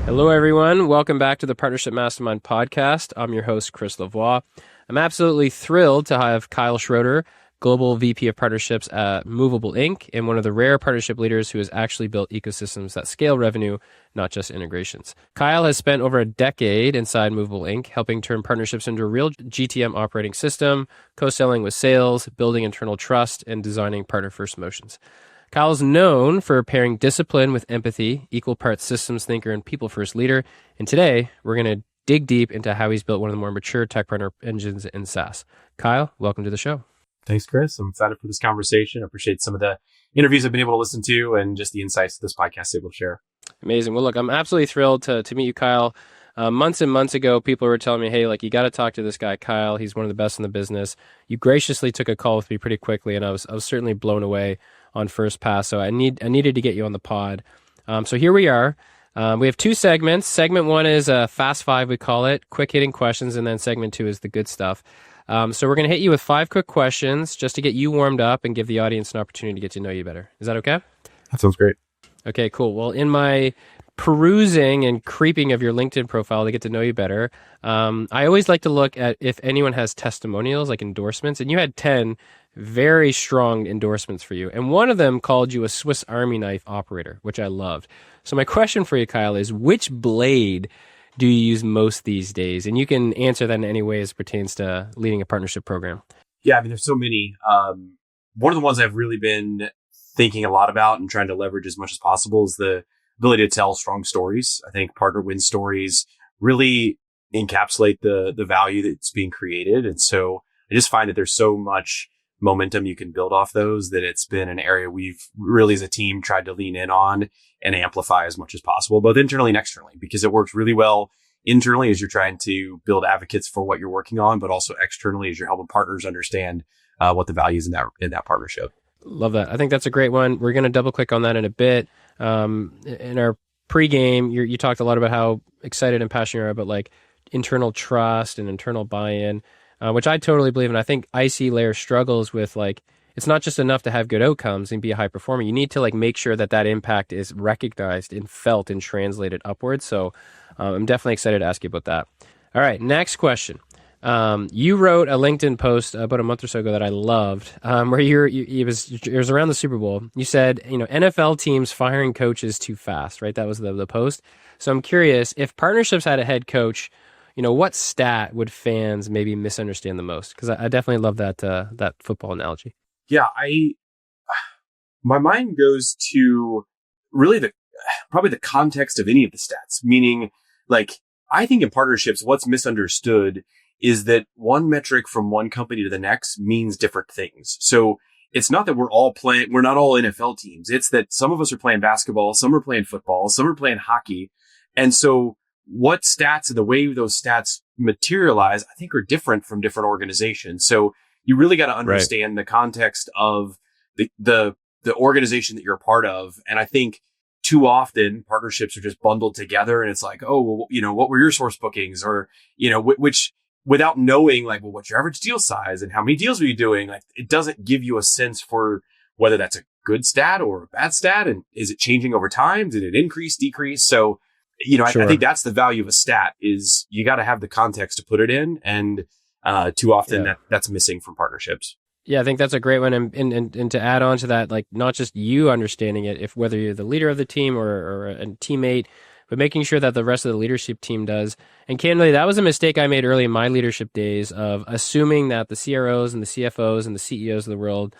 Hello, everyone. Welcome back to the Partnership Mastermind podcast. I'm your host, Chris Lavoie. I'm absolutely thrilled to have Kyle Schroeder, Global VP of Partnerships at Movable Ink, and one of the rare partnership leaders who has actually built ecosystems that scale revenue, not just integrations. Kyle has spent over a decade inside Movable Ink, helping turn partnerships into a real GTM operating system, co-selling with sales, building internal trust, and designing partner-first motions. Kyle's known for pairing discipline with empathy, equal parts systems thinker and people-first leader. And today, we're going to dig deep into how he's built one of the more mature tech partner engines in SaaS. Kyle, welcome to the show. Thanks, Chris. I'm excited for this conversation. I appreciate some of the interviews I've been able to listen to and just the insights that this podcast is able to share. Amazing. Well, look, I'm absolutely thrilled to meet you, Kyle. Months and months ago, people were telling me, hey, like, you got to talk to this guy, Kyle. He's one of the best in the business. You graciously took a call with me pretty quickly, and I was certainly blown away on first pass. So I needed to get you on the pod. So here we are. We have two segments. Segment one is Fast Five, we call it, quick hitting questions. And then segment two is the good stuff. So we're going to hit you with 5 quick questions just to get you warmed up and give the audience an opportunity to get to know you better. Is that okay? That sounds great. Okay, cool. Well, in my perusing and creeping of your LinkedIn profile to get to know you better, I always like to look at if anyone has testimonials, like endorsements, and you had 10 very strong endorsements for you. And one of them called you a Swiss Army knife operator, which I loved. So my question for you, Kyle, is which blade do you use most these days? And you can answer that in any way as pertains to leading a partnership program. Yeah, I mean, there's so many. One of the ones I've really been thinking a lot about and trying to leverage as much as possible is the ability to tell strong stories. I think partner win stories really encapsulate the value that's being created. And so I just find that there's so much momentum you can build off those that it's been an area we've really as a team tried to lean in on and amplify as much as possible, both internally and externally, because it works really well internally as you're trying to build advocates for what you're working on, but also externally as you're helping partners understand what the value is in that partnership. Love that. I think that's a great one. We're going to double click on that in a bit. In our pregame, you talked a lot about how excited and passionate you are about like internal trust and internal buy-in, which I totally believe in. I think IC layer struggles with like, it's not just enough to have good outcomes and be a high performer. You need to like make sure that that impact is recognized and felt and translated upwards. So I'm definitely excited to ask you about that. All right, next question. You wrote a LinkedIn post about a month or so ago that I loved, where it was around the Super Bowl. You said, NFL teams firing coaches too fast, right? That was the post. So I'm curious, if partnerships had a head coach, what stat would fans maybe misunderstand the most? Because I definitely love that football analogy. Yeah, my mind goes to really probably the context of any of the stats, meaning like, I think in partnerships, what's misunderstood is that one metric from one company to the next means different things. So it's not that we're not all NFL teams. It's that some of us are playing basketball, some are playing football, some are playing hockey. And so what stats and the way those stats materialize, I think are different from different organizations. So you really got to understand the context of the organization that you're a part of. And I think too often partnerships are just bundled together and it's like, oh, well, what were your source bookings or, which without knowing like, well, what's your average deal size and how many deals are you doing? Like it doesn't give you a sense for whether that's a good stat or a bad stat. And is it changing over time? Did it increase, decrease? So, Sure. I think that's the value of a stat is you got to have the context to put it in. And too often that's missing from partnerships. Yeah, I think that's a great one. And to add on to that, like not just you understanding it, if whether you're the leader of the team or a teammate, but making sure that the rest of the leadership team does. And candidly, that was a mistake I made early in my leadership days of assuming that the CROs and the CFOs and the CEOs of the world,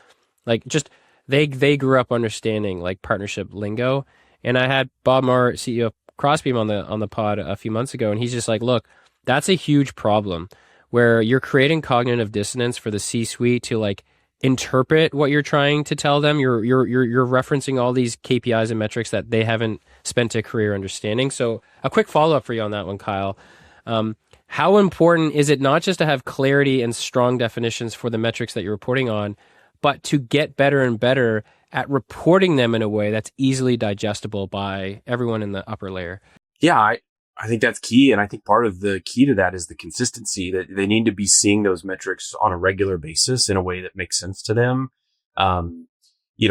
like just they grew up understanding like partnership lingo. And I had Bob Marr, CEO of Crossbeam on the pod a few months ago, and he's just like, look, that's a huge problem where you're creating cognitive dissonance for the C-suite to like interpret what you're trying to tell them. You're referencing all these KPIs and metrics that they haven't spent a career understanding. So a quick follow-up for you on that one, Kyle. How important is it not just to have clarity and strong definitions for the metrics that you're reporting on, but to get better and better at reporting them in a way that's easily digestible by everyone in the upper layer? Yeah, I think that's key. And I think part of the key to that is the consistency that they need to be seeing those metrics on a regular basis in a way that makes sense to them.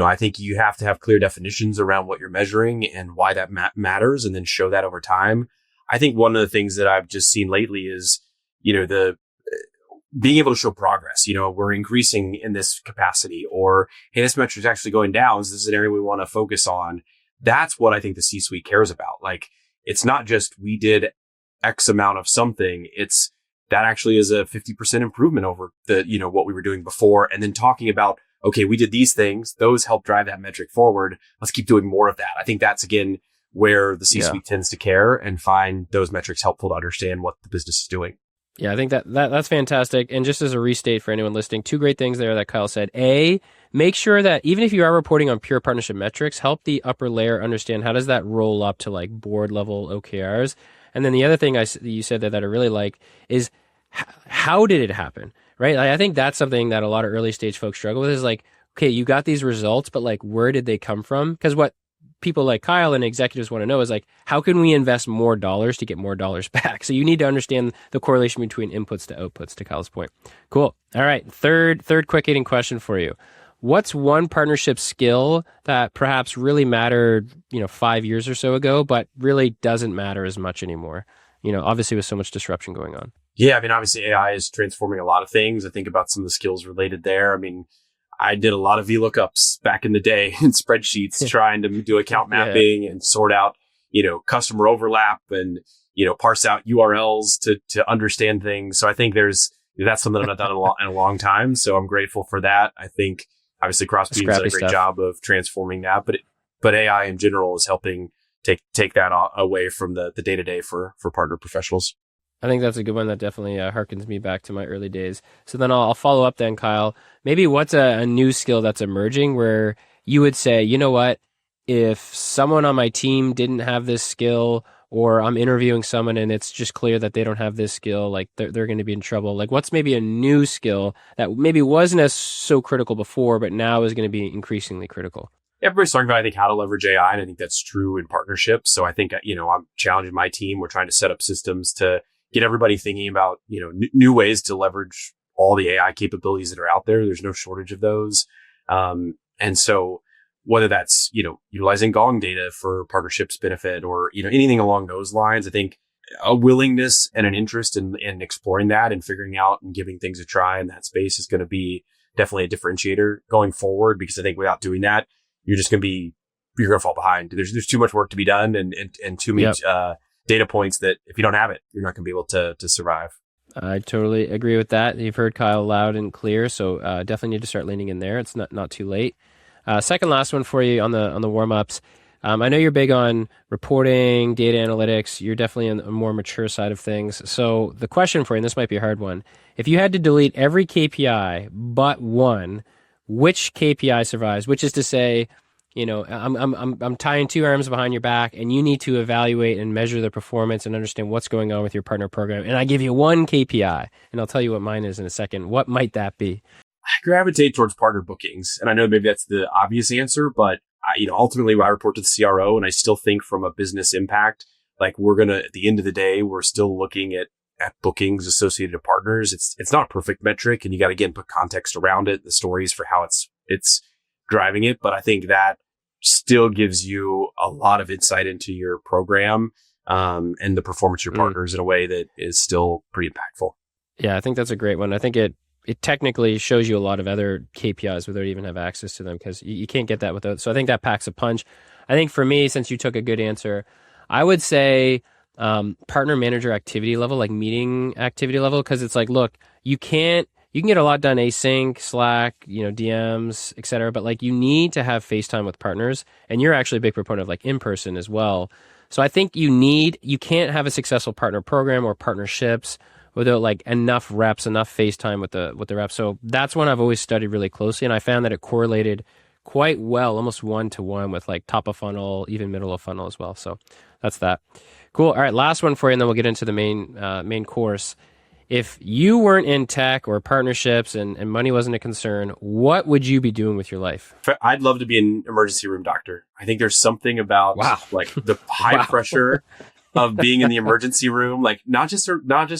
I think you have to have clear definitions around what you're measuring and why that matters, and then show that over time. I think one of the things that I've just seen lately is, the being able to show progress. We're increasing in this capacity, or, hey, this metric is actually going down. So this is an area we want to focus on. That's what I think the C-suite cares about. Like, it's not just we did X amount of something. It's that actually is a 50% improvement over what we were doing before. And then talking about, okay, we did these things. Those help drive that metric forward. Let's keep doing more of that. I think that's, again, where the C-suite tends to care and find those metrics helpful to understand what the business is doing. Yeah, I think that's fantastic. And just as a restate for anyone listening, two great things there that Kyle said. A, make sure that even if you are reporting on pure partnership metrics, help the upper layer understand how does that roll up to like board level OKRs. And then the other thing you said that I really like is how did it happen, right? Like, I think that's something that a lot of early stage folks struggle with is like, okay, you got these results, but like, where did they come from? Because what people like Kyle and executives want to know is like, how can we invest more dollars to get more dollars back? So you need to understand the correlation between inputs to outputs, to Kyle's point. Cool. All right. Third quick hitting question for you. What's one partnership skill that perhaps really mattered, 5 years or so ago, but really doesn't matter as much anymore? Obviously with so much disruption going on. Yeah. I mean, obviously AI is transforming a lot of things. I think about some of the skills related there. I mean, I did a lot of VLOOKUPs back in the day in spreadsheets trying to do account mapping and sort out, customer overlap and, parse out URLs to understand things. So I think that's something that I've done in a long time. So I'm grateful for that. I think obviously Crossbeam's done a great job of transforming that, but AI in general is helping take that away from the day-to-day for partner professionals. I think that's a good one that definitely harkens me back to my early days. So then I'll follow up then, Kyle. Maybe what's a new skill that's emerging where you would say, you know what, if someone on my team didn't have this skill, or I'm interviewing someone and it's just clear that they don't have this skill, like they're going to be in trouble. Like, what's maybe a new skill that maybe wasn't as so critical before, but now is going to be increasingly critical? Everybody's talking about, I think, how to leverage AI, and I think that's true in partnerships. So I think, I'm challenging my team. We're trying to set up systems to get everybody thinking about, new ways to leverage all the AI capabilities that are out there. There's no shortage of those. And so whether that's, utilizing Gong data for partnerships benefit or, anything along those lines, I think a willingness and an interest in exploring that and figuring out and giving things a try in that space is going to be definitely a differentiator going forward, because I think without doing that, you're going to fall behind. There's too much work to be done and too many, data points that if you don't have it, you're not going to be able to survive. I totally agree with that. You've heard Kyle loud and clear, so definitely need to start leaning in there. It's not too late. Second last one for you on the warm-ups. I know you're big on reporting, data analytics. You're definitely on a more mature side of things. So the question for you, and this might be a hard one, if you had to delete every KPI but one, which KPI survives? Which is to say, I'm tying two arms behind your back, and you need to evaluate and measure the performance and understand what's going on with your partner program. And I give you one KPI, and I'll tell you what mine is in a second. What might that be? I gravitate towards partner bookings, and I know maybe that's the obvious answer, but ultimately I report to the CRO, and I still think from a business impact, like at the end of the day, we're still looking at bookings associated to partners. It's not a perfect metric, and you got to again put context around it, the stories for how it's driving it. But I think that still gives you a lot of insight into your program and the performance of your partners in a way that is still pretty impactful. Yeah, I think that's a great one. I think it technically shows you a lot of other KPIs without even have access to them, because you can't get that without. So I think that packs a punch. I think for me, since you took a good answer, I would say partner manager activity level, like meeting activity level, because it's like, look, you can get a lot done async, Slack, DMs, et cetera, but like you need to have FaceTime with partners, and you're actually a big proponent of like in person as well. So I think you can't have a successful partner program or partnerships without like enough reps, enough FaceTime with the reps. So that's one I've always studied really closely, and I found that it correlated quite well, almost 1-to-1 with like top of funnel, even middle of funnel as well. So that's that. Cool. All right, last one for you, and then we'll get into the main course. If you weren't in tech or partnerships and money wasn't a concern, what would you be doing with your life? I'd love to be an emergency room doctor. I think there's something about like the high pressure of being in the emergency room, like not just a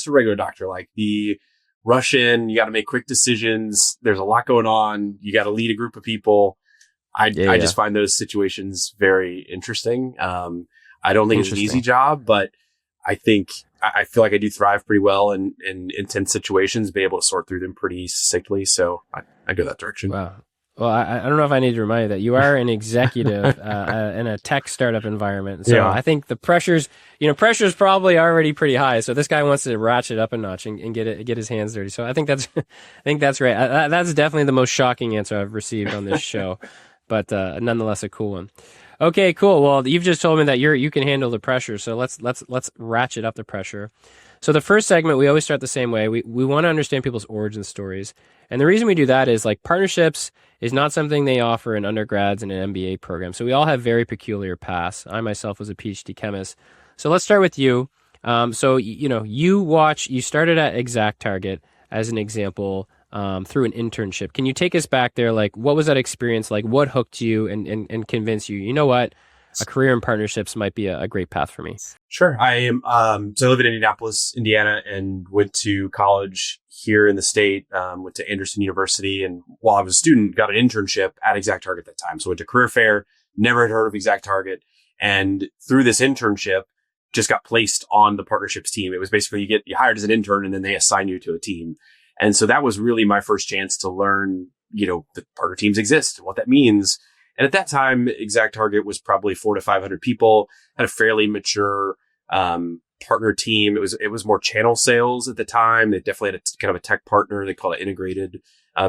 regular doctor, like the rush in, you got to make quick decisions. There's a lot going on. You got to lead a group of people. I just find those situations very interesting. I don't think it's an easy job, but I think I feel like I do thrive pretty well in intense situations, be able to sort through them pretty succinctly. So I go that direction. Wow. Well, I don't know if I need to remind you that you are an executive in a tech startup environment. So I think the pressure's probably already pretty high. So this guy wants to ratchet up a notch and get his hands dirty. So I think that's right. That's definitely the most shocking answer I've received on this show, but nonetheless a cool one. Okay, cool. Well, you've just told me that you can handle the pressure. So let's ratchet up the pressure. So the first segment, we always start the same way. We want to understand people's origin stories. And the reason we do that is like partnerships is not something they offer in undergrads and an MBA program. So we all have very peculiar paths. I myself was a PhD chemist. So let's start with you. So, you started at ExactTarget as an example through an internship. Can you take us back there? Like, what was that experience like? What hooked you and convinced you, you know what? A career in partnerships might be a great path for me. Sure. I am, so I live in Indianapolis, Indiana, and went to college here in the state, went to Anderson University. And while I was a student, got an internship at ExactTarget at that time. So went to career fair, never had heard of ExactTarget. And through this internship, just got placed on the partnerships team. It was basically you hired as an intern and then they assign you to a team. And so that was really my first chance to learn, that partner teams exist and what that means. And at that time, ExactTarget was probably 400 to 500 people, had a fairly mature partner team. It was more channel sales at the time. They definitely had kind of a tech partner. They call it integrated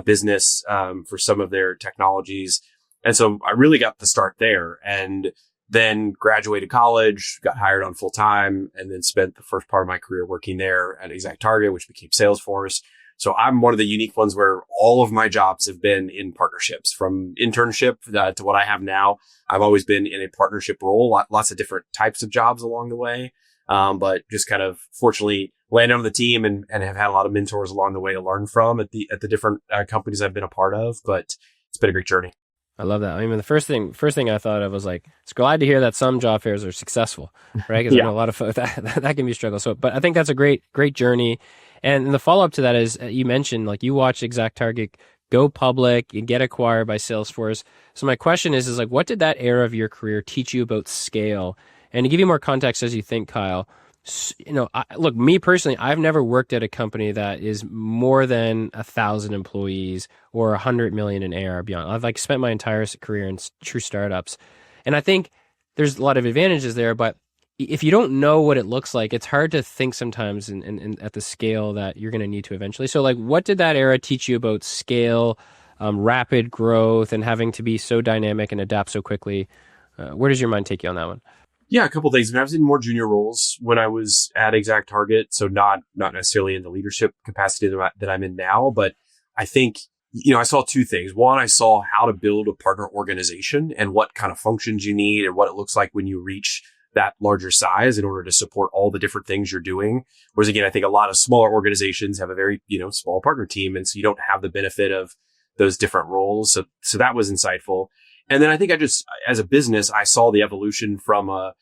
business for some of their technologies. And so I really got the start there, and then graduated college, got hired on full time, and then spent the first part of my career working there at ExactTarget, which became Salesforce. So I'm one of the unique ones where all of my jobs have been in partnerships, from internship to what I have now. I've always been in a partnership role, lots of different types of jobs along the way. But just kind of fortunately landed on the team and have had a lot of mentors along the way to learn from at the different companies I've been a part of. But it's been a great journey. I love that. I mean, the first thing I thought of was like, it's glad to hear that some job fairs are successful, right? Because I know a lot of folks that can be a struggle. So, but I think that's a great journey. And the follow up to that is you mentioned like you watched ExactTarget go public and get acquired by Salesforce. So my question is like, what did that era of your career teach you about scale? And to give you more context as you think, Kyle, look, me personally, I've never worked at a company that is more than 1,000 employees or 100 million in ARR beyond. I've like spent my entire career in true startups. And I think there's a lot of advantages there, but if you don't know what it looks like, it's hard to think sometimes in at the scale that you're going to need to eventually. So like, what did that era teach you about scale, rapid growth, and having to be so dynamic and adapt so quickly? Where does your mind take you on that one? Yeah, a couple of things. I mean, I was in more junior roles when I was at ExactTarget, so not necessarily in the leadership capacity that I'm in now. But I think, I saw two things. One, I saw how to build a partner organization and what kind of functions you need and what it looks like when you reach that larger size in order to support all the different things you're doing. Whereas again, I think a lot of smaller organizations have a very, small partner team. And so you don't have the benefit of those different roles. So that was insightful. And then I think as a business, I saw the evolution from a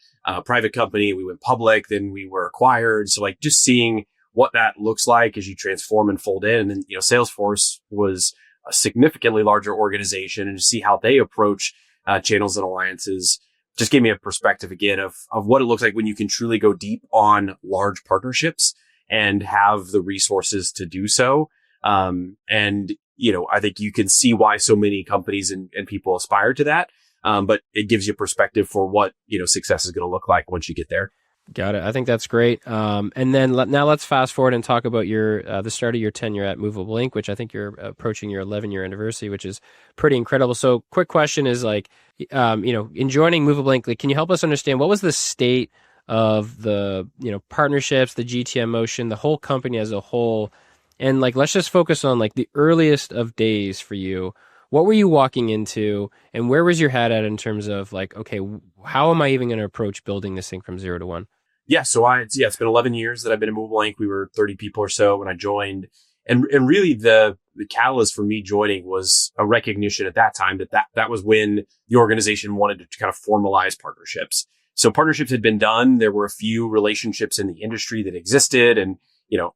private company. We went public, then we were acquired. So like just seeing what that looks like as you transform and fold in. And then, Salesforce was a significantly larger organization, and to see how they approach channels and alliances just gave me a perspective again of what it looks like when you can truly go deep on large partnerships and have the resources to do so. I think you can see why so many companies and people aspire to that. But it gives you perspective for what, success is going to look like once you get there. Got it. I think that's great. And then now let's fast forward and talk about the start of your tenure at Movable Ink, which I think you're approaching your 11-year anniversary, which is pretty incredible. So quick question is like, in joining Movable Ink, like, can you help us understand what was the state of the, partnerships, the GTM motion, the whole company as a whole? And like, let's just focus on like the earliest of days for you. What were you walking into, and where was your head at in terms of like, okay, how am I even going to approach building this thing from 0 to 1? Yeah. So it's been 11 years that I've been at Movable Ink. We were 30 people or so when I joined. And really the catalyst for me joining was a recognition at that time that was when the organization wanted to kind of formalize partnerships. So partnerships had been done. There were a few relationships in the industry that existed, and,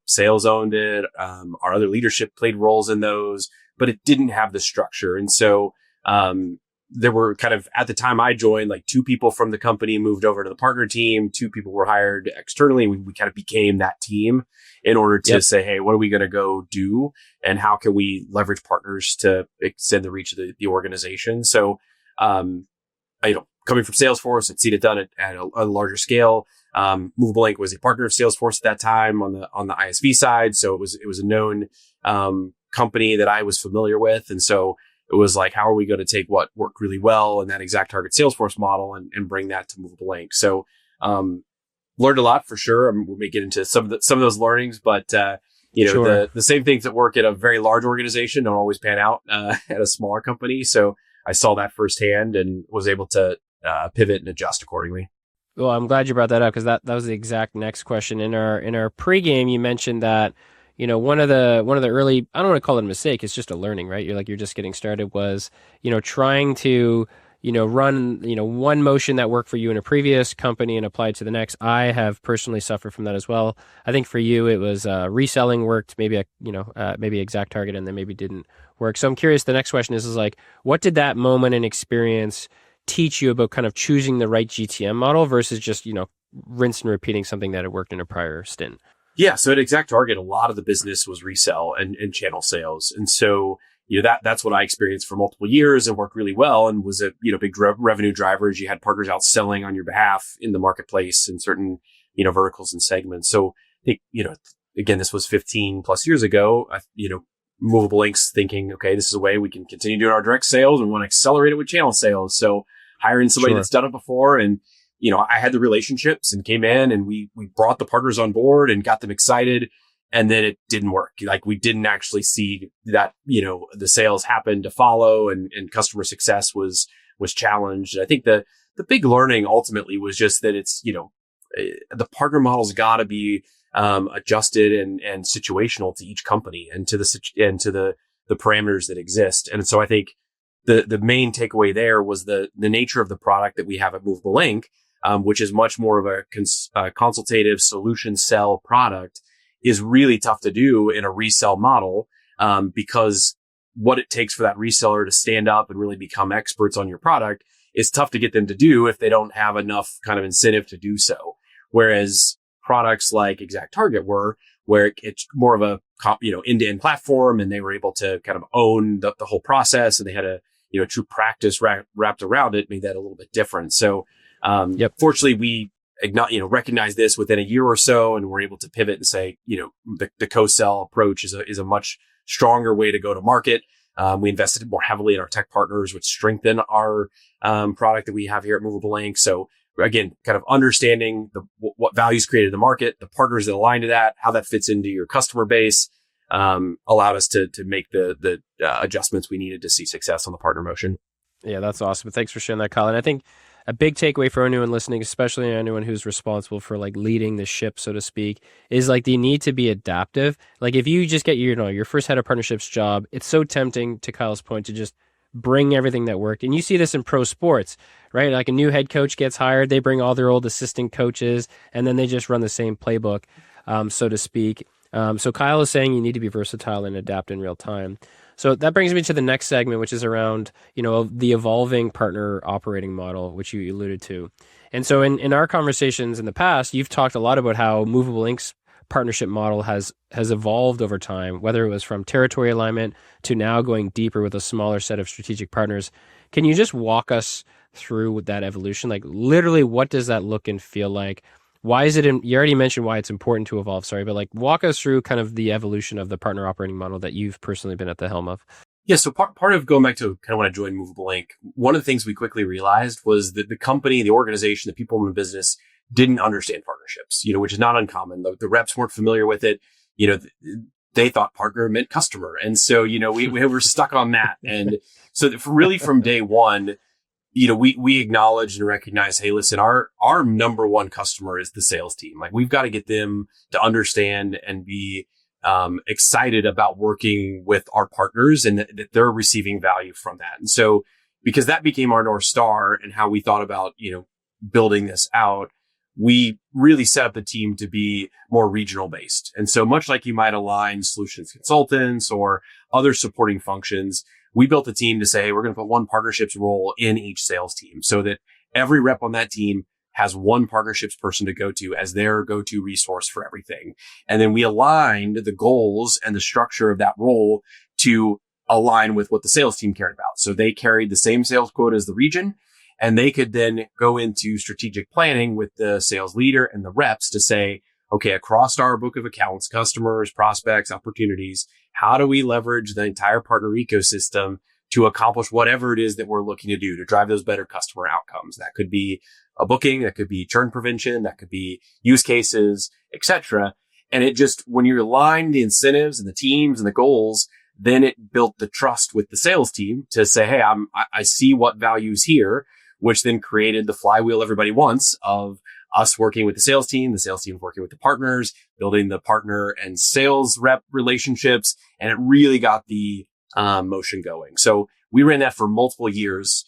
sales owned it. Our other leadership played roles in those, but it didn't have the structure. And so, there were kind of, at the time I joined, like 2 people from the company moved over to the partner team. 2 people were hired externally. We kind of became that team in order to say, hey, what are we going to go do? And how can we leverage partners to extend the reach of the organization? So, coming from Salesforce, I'd seen it done at a larger scale. Movable Ink was a partner of Salesforce at that time on the ISV side. So it was a known, company that I was familiar with. And so it was like, how are we going to take what worked really well in that exact target Salesforce model and bring that to Movable Ink? So, learned a lot for sure. We may get into some of those learnings, but, Sure. the same things that work at a very large organization don't always pan out, at a smaller company. So I saw that firsthand and was able to, pivot and adjust accordingly. Well, I'm glad you brought that up because that was the exact next question. In our pregame, you mentioned that, one of the early, I don't want to call it a mistake, it's just a learning, right? You're just getting started, was, trying to, run, one motion that worked for you in a previous company and apply it to the next. I have personally suffered from that as well. I think for you it was reselling worked, maybe maybe exact target, and then maybe didn't work. So I'm curious, the next question is like, what did that moment and experience teach you about kind of choosing the right GTM model versus just, rinse and repeating something that had worked in a prior stint? Yeah. So at Exact Target, a lot of the business was resell and channel sales. And so, that's what I experienced for multiple years and worked really well and was a, big revenue drivers. You had partners out selling on your behalf in the marketplace in certain, verticals and segments. So I think, again, this was 15 plus years ago, Movable Inks thinking, okay, this is a way we can continue doing our direct sales and want to accelerate it with channel sales. So hiring somebody Sure. that's done it before, and I had the relationships and came in and we brought the partners on board and got them excited, and then it didn't work. Like, we didn't actually see that, the sales happen to follow, and customer success was challenged. And I think the big learning ultimately was just that it's, the partner model's got to be adjusted and situational to each company and to the parameters that exist. And so I think the main takeaway there was the nature of the product that we have at Movable Ink, which is much more of a consultative solution sell product, is really tough to do in a resell model, because what it takes for that reseller to stand up and really become experts on your product is tough to get them to do if they don't have enough kind of incentive to do so. Whereas products like Exact Target were, where it's more of a end-to-end platform, and they were able to kind of own the whole process, and they had a true practice wrapped around it, made that a little bit different. So, fortunately, we recognized this within a year or so, and we're able to pivot and say, the co-sell approach is a much stronger way to go to market. We invested more heavily in our tech partners, which strengthen our product that we have here at Movable Ink. So again, kind of understanding what values created in the market, the partners that align to that, how that fits into your customer base, allowed us to make the adjustments we needed to see success on the partner motion. Yeah, that's awesome. Thanks for sharing that, Colin. I think a big takeaway for anyone listening, especially anyone who's responsible for like leading the ship, so to speak, is like you need to be adaptive. Like if you just get your first head of partnerships job, it's so tempting, to Kyle's point, to just bring everything that worked. And you see this in pro sports, right? Like a new head coach gets hired, they bring all their old assistant coaches, and then they just run the same playbook, so to speak. So Kyle is saying you need to be versatile and adapt in real time. So that brings me to the next segment, which is around, the evolving partner operating model, which you alluded to. And so in our conversations in the past, you've talked a lot about how Movable Ink's partnership model has evolved over time, whether it was from territory alignment to now going deeper with a smaller set of strategic partners. Can you just walk us through that evolution? Like literally, what does that look and feel like? Why is it you already mentioned why it's important to evolve, sorry, but like walk us through kind of the evolution of the partner operating model that you've personally been at the helm of. Yeah. So part of going back to kind of when I joined Movable Ink, one of the things we quickly realized was that the company, the organization, the people in the business didn't understand partnerships, which is not uncommon. The reps weren't familiar with it. They thought partner meant customer. And so, we were stuck on that. And so really from day one, we acknowledge and recognize, hey, listen, our number one customer is the sales team. Like we've got to get them to understand and be excited about working with our partners, and that they're receiving value from that. And so because that became our North Star and how we thought about, building this out, we really set up the team to be more regional based. And so much like you might align solutions consultants or other supporting functions, we built a team to say, hey, we're going to put one partnerships role in each sales team so that every rep on that team has one partnerships person to go to as their go-to resource for everything. And then we aligned the goals and the structure of that role to align with what the sales team cared about. So they carried the same sales quota as the region, and they could then go into strategic planning with the sales leader and the reps to say, okay, across our book of accounts, customers, prospects, opportunities, how do we leverage the entire partner ecosystem to accomplish whatever it is that we're looking to do to drive those better customer outcomes? That could be a booking, that could be churn prevention, that could be use cases, etc. And it just, when you align the incentives and the teams and the goals, then it built the trust with the sales team to say, hey, I see what value's here, which then created the flywheel everybody wants of us working with the sales team working with the partners, building the partner and sales rep relationships. And it really got the motion going. So we ran that for multiple years,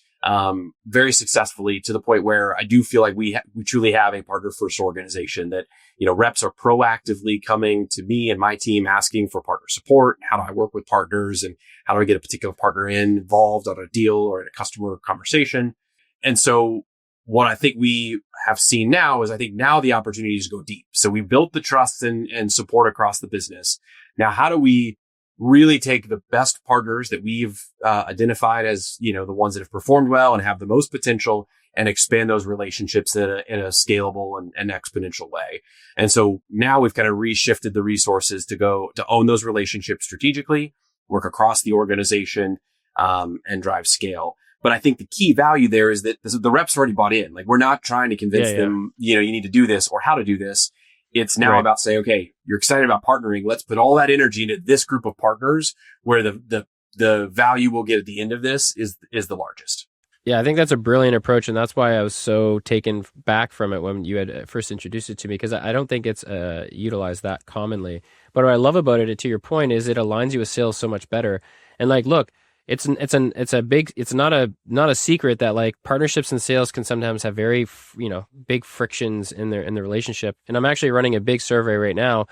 very successfully, to the point where I do feel like we truly have a partner first organization that, reps are proactively coming to me and my team asking for partner support. How do I work with partners, and how do I get a particular partner involved on a deal or in a customer conversation? And so what I think we have seen now is, I think now the opportunities go deep. So we built the trust and support across the business. Now, how do we really take the best partners that we've identified as, the ones that have performed well and have the most potential, and expand those relationships in a scalable and exponential way? And so now we've kind of reshifted the resources to go to own those relationships strategically, work across the organization, and drive scale. But I think the key value there is that the reps already bought in. Like, we're not trying to convince them, you need to do this or how to do this. It's now about saying, okay, you're excited about partnering. Let's put all that energy into this group of partners where the value we'll get at the end of this is the largest. Yeah, I think that's a brilliant approach. And that's why I was so taken back from it when you had first introduced it to me, because I don't think it's utilized that commonly. But what I love about it, to your point, is it aligns you with sales so much better. And like, look, it's not a secret that like partnerships and sales can sometimes have very, big frictions in their relationship. And I'm actually running a big survey right now,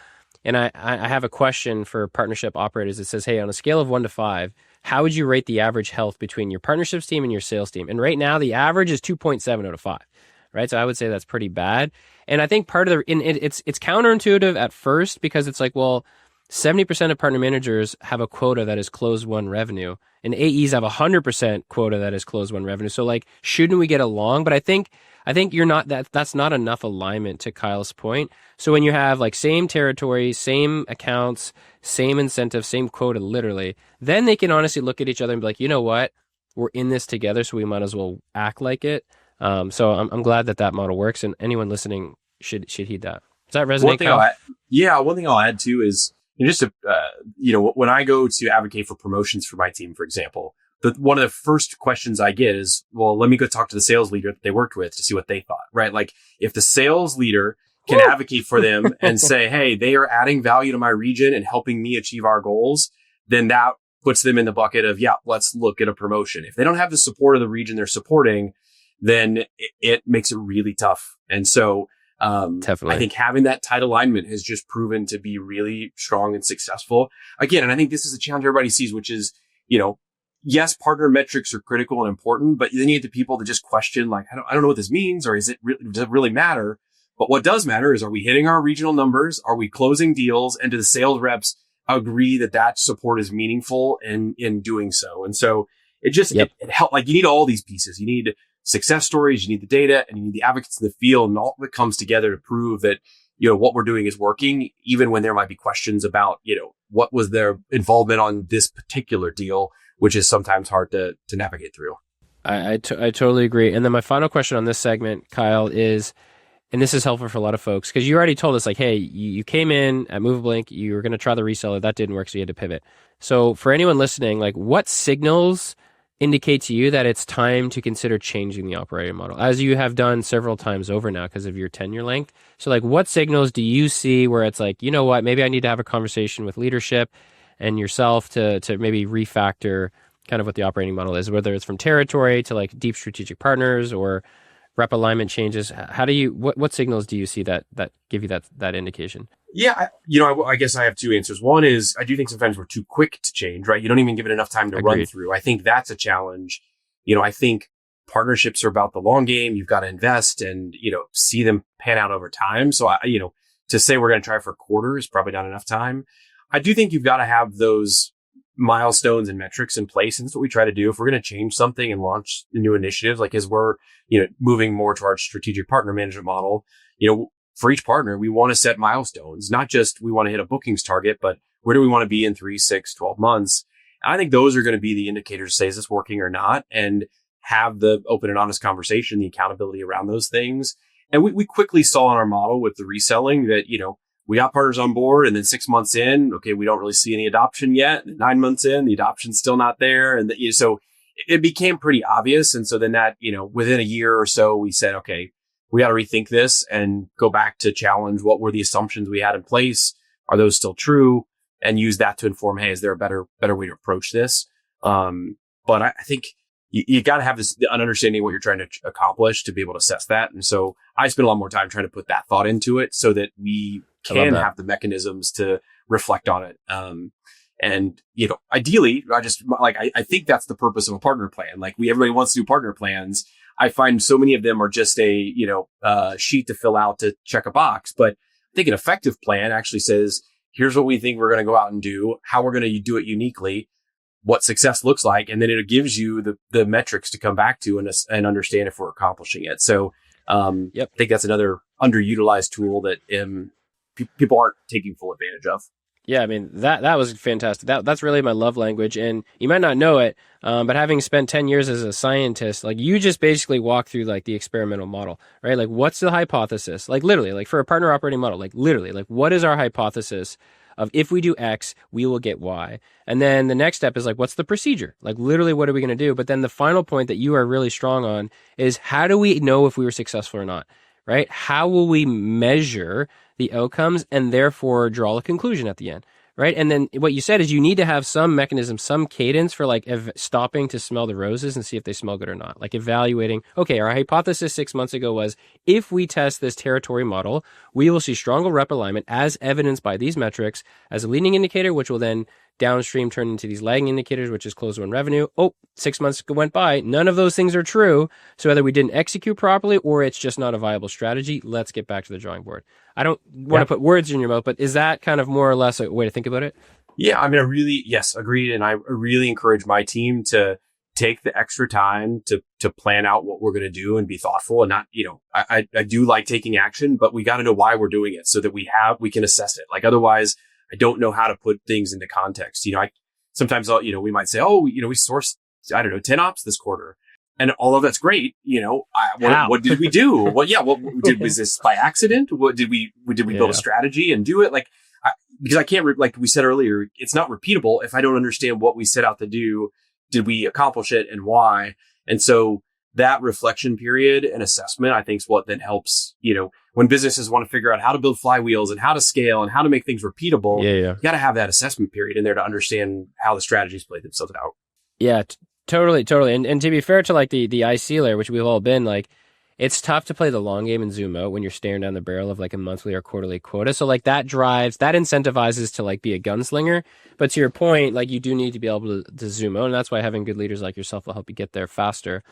and I have a question for partnership operators that says, hey, on a scale of 1 to 5, how would you rate the average health between your partnerships team and your sales team? And right now the average is 2.7 out of 5. Right. So I would say that's pretty bad. And I think part of it's counterintuitive at first, because it's like, well, 70% of partner managers have a quota that is closed won revenue, and AEs have 100% quota that is closed won revenue. So like, shouldn't we get along? But I think that's not enough alignment, to Kyle's point. So when you have like same territory, same accounts, same incentive, same quota, literally, then they can honestly look at each other and be like, you know what, we're in this together, so we might as well act like it. So I'm glad that model works, and anyone listening should heed that. Does that resonate, Kyle? One thing I'll add too is, just to, when I go to advocate for promotions for my team, for example, one of the first questions I get is, well, let me go talk to the sales leader that they worked with to see what they thought, right? Like, if the sales leader can advocate for them and say, hey, they are adding value to my region and helping me achieve our goals, then that puts them in the bucket of, yeah, let's look at a promotion. If they don't have the support of the region they're supporting, then it makes it really tough. And so, definitely, I think having that tight alignment has just proven to be really strong and successful. Again, and I think this is a challenge everybody sees, which is, yes, partner metrics are critical and important, but then you get the people that just question, like, I don't know what this means, or does it really matter? But what does matter is, are we hitting our regional numbers? Are we closing deals? And do the sales reps agree that support is meaningful in doing so? And so it just, it helps. Like, you need all these pieces. You need success stories, you need the data, and you need the advocates in the field, and all that comes together to prove that, what we're doing is working, even when there might be questions about, what was their involvement on this particular deal, which is sometimes hard to navigate through. I totally agree. And then my final question on this segment, Kyle, is, and this is helpful for a lot of folks, because you already told us, like, hey, you came in at Movable Ink, you were going to try the reseller, that didn't work, so you had to pivot. So for anyone listening, like, what signals indicate to you that it's time to consider changing the operating model, as you have done several times over now because of your tenure length? So like, what signals do you see where it's like, you know what, maybe I need to have a conversation with leadership and yourself to maybe refactor kind of what the operating model is, whether it's from territory to like deep strategic partners or rep alignment changes. How do you, what signals do you see that give you that indication? Yeah, I guess I have two answers. One is I do think sometimes we're too quick to change, right? You don't even give it enough time to run Agreed. through. I think that's a challenge. I think partnerships are about the long game. You've got to invest and, see them pan out over time. So to say we're going to try for a quarter is probably not enough time. I do think you've got to have those milestones and metrics in place. And that's what we try to do. If we're going to change something and launch new initiatives, like as we're, moving more to our strategic partner management model, for each partner, we want to set milestones, not just we want to hit a bookings target, but where do we want to be in 3, 6, 12 months? I think those are going to be the indicators to say, is this working or not? And have the open and honest conversation, the accountability around those things. And we quickly saw in our model with the reselling that, we got partners on board and then 6 months in, okay, we don't really see any adoption yet. 9 months in, the adoption's still not there. And so it became pretty obvious. And so then that, within a year or so, we said, okay, we got to rethink this and go back to challenge what were the assumptions we had in place. Are those still true? And use that to inform, hey, is there a better way to approach this? But I think you got to have an understanding of what you're trying to accomplish to be able to assess that. And so I spend a lot more time trying to put that thought into it so that we can have the mechanisms to reflect on it. And, ideally, I think that's the purpose of a partner plan. Like everybody wants to do partner plans. I find so many of them are just a, sheet to fill out to check a box. But I think an effective plan actually says, here's what we think we're going to go out and do, how we're going to do it uniquely, what success looks like. And then it gives you the metrics to come back to and understand if we're accomplishing it. So, I think that's another underutilized tool that people aren't taking full advantage of. Yeah, I mean, that was fantastic. That's really my love language. And you might not know it, but having spent 10 years as a scientist, like you just basically walk through like the experimental model, right? Like what's the hypothesis? Like literally, like for a partner operating model, like literally, like what is our hypothesis of if we do X, we will get Y? And then the next step is like, what's the procedure? Like literally, what are we going to do? But then the final point that you are really strong on is how do we know if we were successful or not, right? How will we measure the outcomes and therefore draw a conclusion at the end, right? And then what you said is you need to have some mechanism, some cadence for like stopping to smell the roses and see if they smell good or not. Like evaluating, okay, our hypothesis 6 months ago was if we test this territory model, we will see stronger rep alignment as evidenced by these metrics as a leading indicator, which will then downstream turn into these lagging indicators, which is close win revenue. 6 months went by. None of those things are true. So either we didn't execute properly or it's just not a viable strategy. Let's get back to the drawing board. I don't want to put words in your mouth, but is that kind of more or less a way to think about it? Yeah, I mean, yes, agreed. And I really encourage my team to take the extra time to plan out what we're going to do and be thoughtful and not, I do like taking action, but we got to know why we're doing it so that we can assess it. Like otherwise, I don't know how to put things into context. Sometimes, we might say, we sourced, 10 ops this quarter. And all of that's great. What did we do? Was this by accident? What did we build a strategy and do it? Because I can't, like we said earlier, it's not repeatable if I don't understand what we set out to do. Did we accomplish it and why? And so that reflection period and assessment, I think is what then helps, when businesses want to figure out how to build flywheels and how to scale and how to make things repeatable, you got to have that assessment period in there to understand how the strategies play themselves out. Yeah, totally. And to be fair to like the IC layer, which we've all been like, it's tough to play the long game and zoom out when you're staring down the barrel of like a monthly or quarterly quota. So like that incentivizes to like be a gunslinger. But to your point, like you do need to be able to zoom out. And that's why having good leaders like yourself will help you get there faster.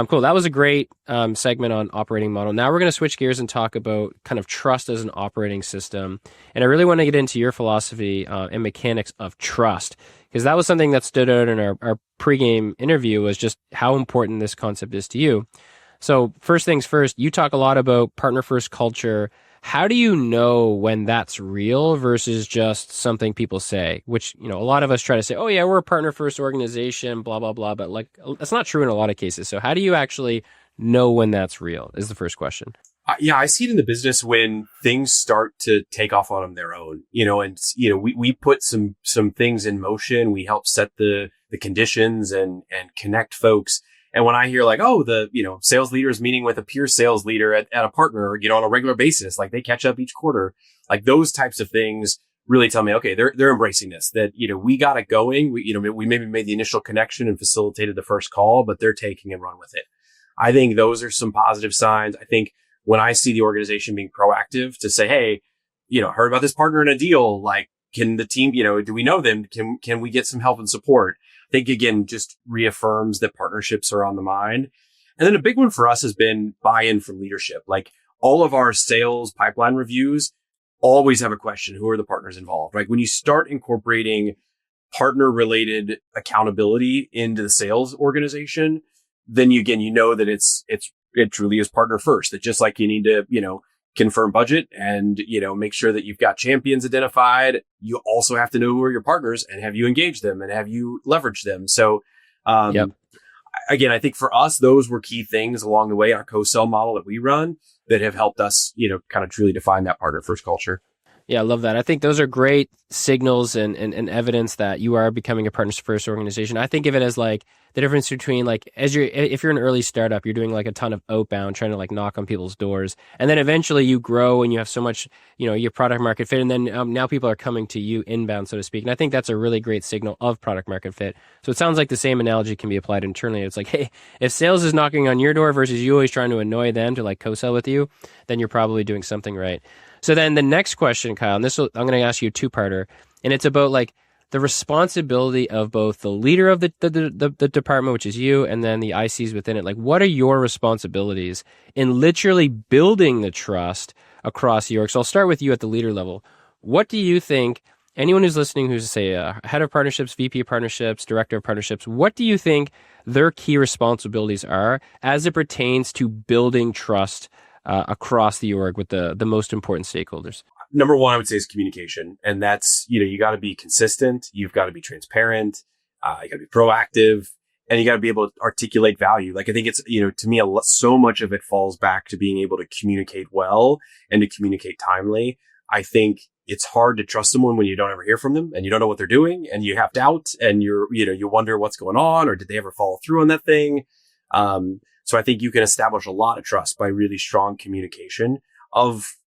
Cool. That was a great segment on operating model. Now we're going to switch gears and talk about kind of trust as an operating system. And I really want to get into your philosophy and mechanics of trust, because that was something that stood out in our pregame interview, was just how important this concept is to you. So first things first, you talk a lot about partner first culture. How do you know when that's real versus just something people say, which, a lot of us try to say, oh yeah, we're a partner first organization, blah, blah, blah. But like, that's not true in a lot of cases. So how do you actually know when that's real is the first question. I see it in the business when things start to take off on their own, we put some things in motion. We help set the conditions and connect folks. And when I hear like, sales leader is meeting with a peer sales leader at a partner, on a regular basis, like they catch up each quarter, like those types of things really tell me, okay, they're embracing this, that, we got it going. We maybe made the initial connection and facilitated the first call, but they're taking and run with it. I think those are some positive signs. I think when I see the organization being proactive to say, hey, heard about this partner in a deal, like, can the team, do we know them? Can we get some help and support? I think again, just reaffirms that partnerships are on the mind. And then a big one for us has been buy-in from leadership. Like all of our sales pipeline reviews always have a question. Who are the partners involved? Right? When you start incorporating partner related accountability into the sales organization, then you know that it truly is partner first. That just like you need to, confirm budget and, make sure that you've got champions identified. You also have to know who are your partners and have you engaged them and have you leveraged them. So, Yep. again, I think for us, those were key things along the way, our co-sell model that we run that have helped us, kind of truly define that partner first culture. Yeah, I love that. I think those are great signals and evidence that you are becoming a partners first organization. I think of it as like the difference between like if you're an early startup, you're doing like a ton of outbound, trying to like knock on people's doors, and then eventually you grow and you have so much, your product market fit, and then now people are coming to you inbound, so to speak. And I think that's a really great signal of product market fit. So it sounds like the same analogy can be applied internally. It's like, hey, if sales is knocking on your door versus you always trying to annoy them to like co-sell with you, then you're probably doing something right. So then the next question, Kyle, and I'm going to ask you a two-parter, and it's about like the responsibility of both the leader of the department, which is you, and then the ICs within it. Like, what are your responsibilities in literally building the trust across the org? So I'll start with you at the leader level. What do you think, anyone who's listening who's, say, a head of partnerships, VP of partnerships, director of partnerships, what do you think their key responsibilities are as it pertains to building trust across the org with the most important stakeholders? Number one, I would say is communication. And that's, you got to be consistent. You've got to be transparent. You got to be proactive, and you got to be able to articulate value. Like I think it's, to me, so much of it falls back to being able to communicate well and to communicate timely. I think it's hard to trust someone when you don't ever hear from them and you don't know what they're doing and you have doubt and you wonder what's going on, or did they ever follow through on that thing? So I think you can establish a lot of trust by really strong communication of,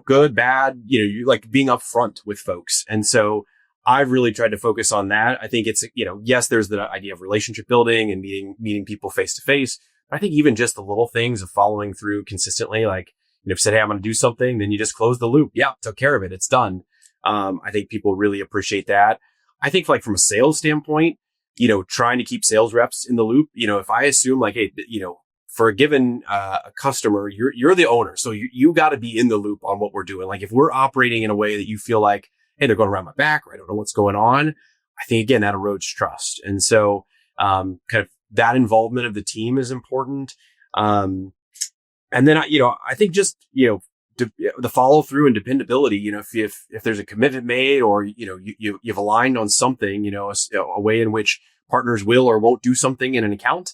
good, bad, you like being upfront with folks. And so I've really tried to focus on that. I think it's, yes, there's the idea of relationship building and meeting people face to face. But I think even just the little things of following through consistently, like, if you said, hey, I'm going to do something, then you just close the loop. Yeah, took care of it. It's done. I think people really appreciate that. I think like from a sales standpoint, trying to keep sales reps in the loop, if I assume like, hey, for a given customer, you're the owner. So you got to be in the loop on what we're doing. Like if we're operating in a way that you feel like, hey, they're going around my back, or I don't know what's going on, I think again, that erodes trust. And so kind of that involvement of the team is important. And then, I think just, the follow through and dependability, if there's a commitment made or, you've aligned on something, a way in which partners will or won't do something in an account,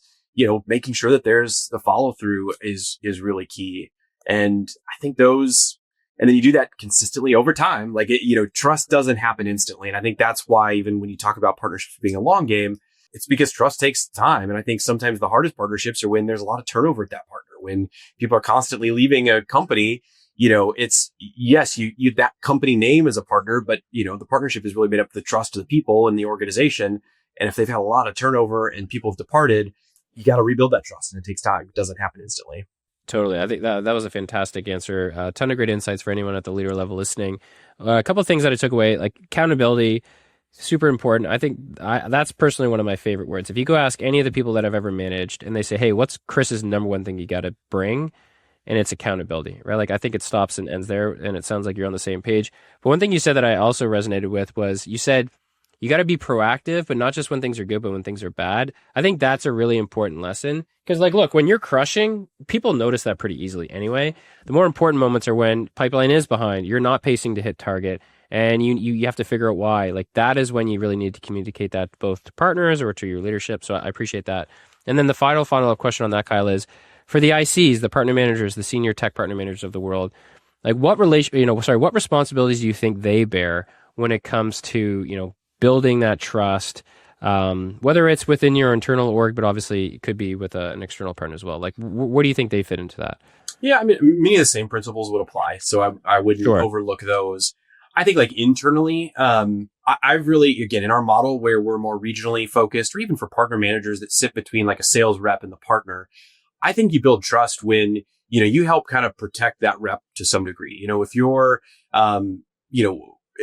making sure that there's the follow through is really key. And I think and then you do that consistently over time. Like trust doesn't happen instantly. And I think that's why even when you talk about partnerships being a long game, it's because trust takes time. And I think sometimes the hardest partnerships are when there's a lot of turnover at that partner, when people are constantly leaving a company. It's yes, you that company name is a partner, but the partnership is really made up of the trust of the people in the organization. And if they've had a lot of turnover and people have departed, you got to rebuild that trust, and it takes time. It doesn't happen instantly. Totally. I think that was a fantastic answer. A ton of great insights for anyone at the leader level listening. A couple of things that I took away, like accountability, super important. I think that's personally one of my favorite words. If you go ask any of the people that I've ever managed and they say, hey, what's Chris's number one thing you got to bring? And it's accountability, right? Like I think it stops and ends there, and it sounds like you're on the same page. But one thing you said that I also resonated with was you said, you got to be proactive, but not just when things are good, but when things are bad. I think that's a really important lesson because, like, look, when you're crushing, people notice that pretty easily anyway. The more important moments are when pipeline is behind, you're not pacing to hit target, and you have to figure out why. Like, that is when you really need to communicate that both to partners or to your leadership. So I appreciate that. And then the final question on that, Kyle, is for the ICs, the partner managers, the senior tech partner managers of the world, like what responsibilities do you think they bear when it comes to, building that trust, whether it's within your internal org, but obviously it could be with an external partner as well. Like, where do you think they fit into that? Yeah, I mean, many of the same principles would apply. So I wouldn't overlook those. I think like internally, I've really, again, in our model where we're more regionally focused, or even for partner managers that sit between like a sales rep and the partner, I think you build trust when, you help kind of protect that rep to some degree. If you're,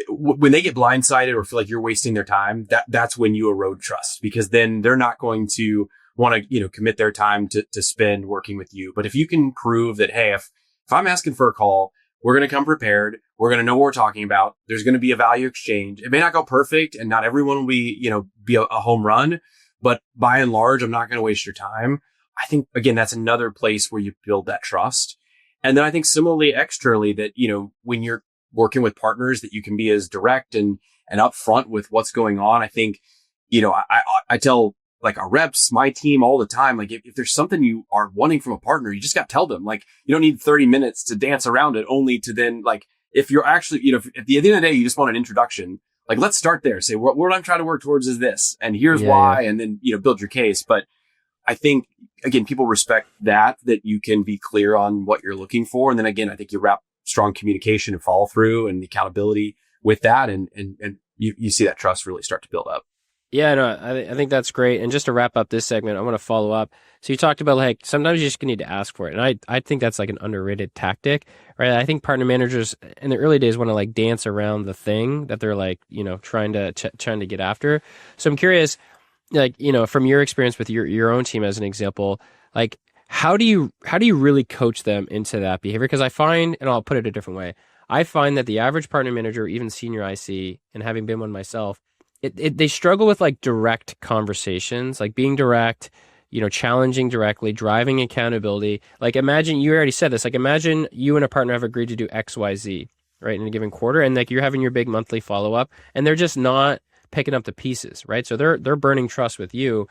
when they get blindsided or feel like you're wasting their time, that's when you erode trust, because then they're not going to want to, commit their time to spend working with you. But if you can prove that, hey, if I'm asking for a call, we're going to come prepared. We're going to know what we're talking about. There's going to be a value exchange. It may not go perfect and not everyone will be a home run, but by and large, I'm not going to waste your time. I think, again, that's another place where you build that trust. And then I think similarly externally that, when you're working with partners, that you can be as direct and upfront with what's going on. I think, I tell like our reps, my team all the time, like if there's something you are wanting from a partner, you just got to tell them. Like, you don't need 30 minutes to dance around it, only to then, like, if you're actually, if at the end of the day, you just want an introduction, like, let's start there. Say, what I'm trying to work towards is this, and here's why. Yeah. And then, build your case. But I think, again, people respect that you can be clear on what you're looking for. And then again, I think you wrap strong communication and follow through and accountability with that. And you see that trust really start to build up. Yeah, no, I think that's great. And just to wrap up this segment, I want to follow up. So you talked about, like, sometimes you just need to ask for it. And I think that's like an underrated tactic, right? I think partner managers in the early days want to like dance around the thing that they're like, trying to get after. So I'm curious, like, from your experience with your own team as an example, like, how do you really coach them into that behavior? Because I find, and I'll put it a different way, I find that the average partner manager, even senior IC, and having been one myself, they struggle with like direct conversations, like being direct, challenging directly, driving accountability. Like, imagine, you already said this, like, imagine you and a partner have agreed to do X, Y, Z, right, in a given quarter, and like you're having your big monthly follow-up, and they're just not picking up the pieces, right? So they're burning trust with you.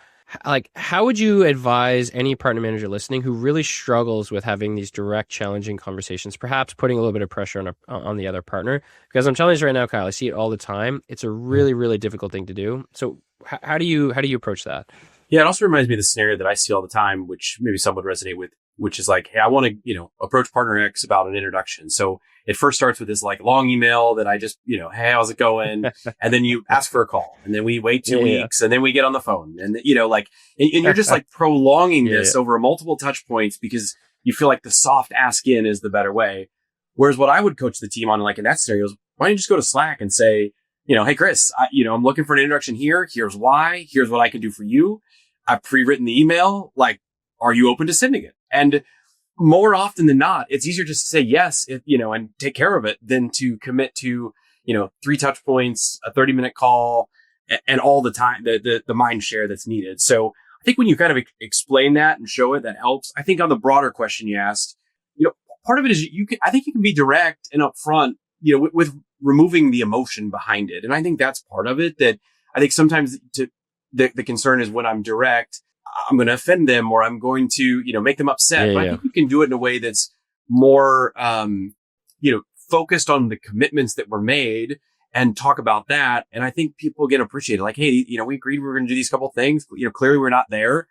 Like, how would you advise any partner manager listening who really struggles with having these direct, challenging conversations, perhaps putting a little bit of pressure on the other partner? Because I'm telling you right now, Kyle, I see it all the time. It's a really, really difficult thing to do. So how do you approach that? Yeah, it also reminds me of the scenario that I see all the time, which maybe some would resonate with, which is like, hey, I want to, approach partner X about an introduction. So it first starts with this like long email that I just, hey, how's it going? And then you ask for a call, and then we wait 2 weeks, and then we get on the phone, and and you're just like prolonging this over multiple touch points because you feel like the soft ask in is the better way. Whereas what I would coach the team on, like in that scenario, is why don't you just go to Slack and say, hey, Chris, I'm looking for an introduction here. Here's why. Here's what I can do for you. I've pre-written the email. Like, are you open to sending it? And more often than not, it's easier just to say yes, and take care of it than to commit to, 3 touch points, a 30-minute call, and all the time, the mind share that's needed. So I think when you kind of explain that and show it, that helps. I think on the broader question you asked, part of it is I think you can be direct and upfront, with removing the emotion behind it. And I think that's part of it, that I think sometimes the concern is when I'm direct, I'm going to offend them, or I'm going to, make them upset. But I think you can do it in a way that's more, focused on the commitments that were made and talk about that. And I think people get appreciated. Like, hey, we agreed we were going to do these couple of things. Clearly we're not there.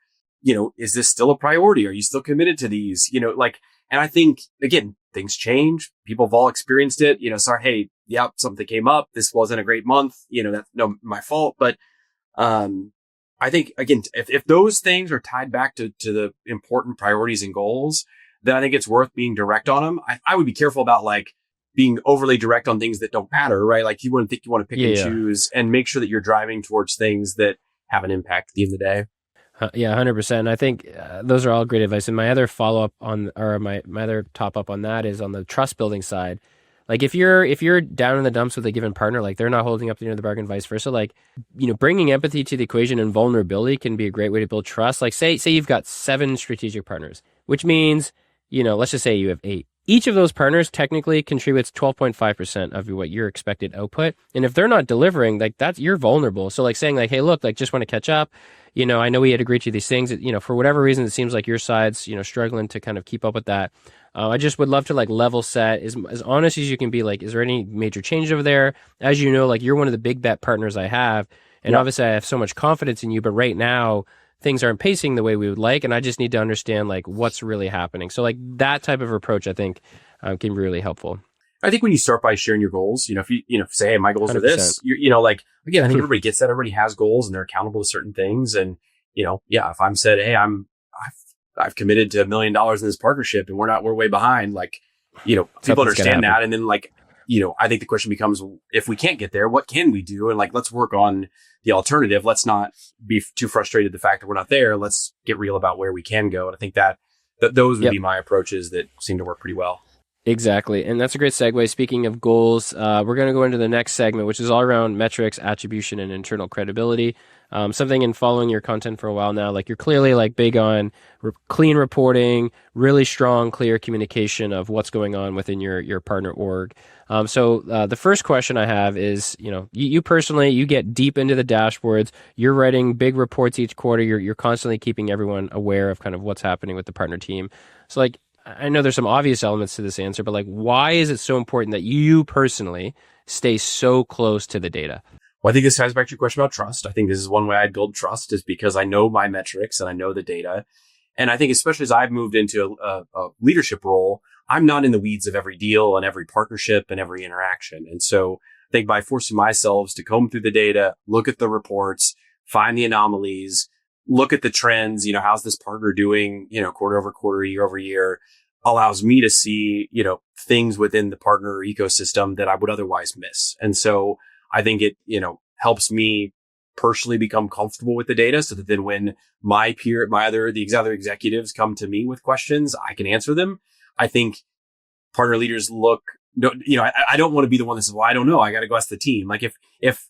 Is this still a priority? Are you still committed to these? And I think, again, things change. People have all experienced it. Sorry, hey, yeah, something came up. This wasn't a great month. That's no my fault. But, I think, again, if those things are tied back to the important priorities and goals, then I think it's worth being direct on them. I would be careful about like being overly direct on things that don't matter, right? Like you wouldn't think you want to pick and choose, and make sure that you're driving towards things that have an impact at the end of the day. Yeah, 100%. I think those are all great advice. And my other follow-up my other top up on that is on the trust building side. Like if you're down in the dumps with a given partner, like they're not holding up to the end of the bargain, vice versa, like, bringing empathy to the equation and vulnerability can be a great way to build trust. Like say you've got 7 strategic partners, which means, let's just say you have 8. Each of those partners technically contributes 12.5% of what your expected output. And if they're not delivering, like you're vulnerable. So like saying like, hey, look, like just want to catch up. I know we had agreed to these things, for whatever reason, it seems like your side's, struggling to kind of keep up with that. I just would love to like level set as honest as you can be. Like, is there any major change over there? As you know, like you're one of the big bet partners I have. And obviously I have so much confidence in you, but right now things aren't pacing the way we would like. And I just need to understand like what's really happening. So like that type of approach, I think can be really helpful. I think when you start by sharing your goals, if you, say, hey, my goals 100%. Are this, like, again, I think everybody gets that. Everybody has goals and they're accountable to certain things. And, if I'm said, hey, I've committed to $1 million in this partnership and we're way behind. Like, people Something's understand that. And then like, I think the question becomes, if we can't get there, what can we do? And like, let's work on the alternative. Let's not be too frustrated the fact that we're not there. Let's get real about where we can go. And I think that those would be my approaches that seem to work pretty well. Exactly. And that's a great segue. Speaking of goals, we're going to go into the next segment, which is all around metrics, attribution, and internal credibility. Something in following your content for a while now, like you're clearly like big on clean reporting, really strong, clear communication of what's going on within your partner org. So the first question I have is, you personally, you get deep into the dashboards, you're writing big reports each quarter, you're constantly keeping everyone aware of kind of what's happening with the partner team. So like, I know there's some obvious elements to this answer, but like, why is it so important that you personally stay so close to the data? Well, I think this ties back to your question about trust. I think this is one way I build trust is because I know my metrics and I know the data. And I think especially as I've moved into a leadership role, I'm not in the weeds of every deal and every partnership and every interaction. And so I think by forcing myself to comb through the data, look at the reports, find the anomalies, look at the trends, how's this partner doing, quarter over quarter, year over year, allows me to see, things within the partner ecosystem that I would otherwise miss. And so I think it, helps me personally become comfortable with the data so that then when the other executives come to me with questions, I can answer them. I think partner leaders I don't want to be the one that says, well, I don't know. I got to go ask the team. Like if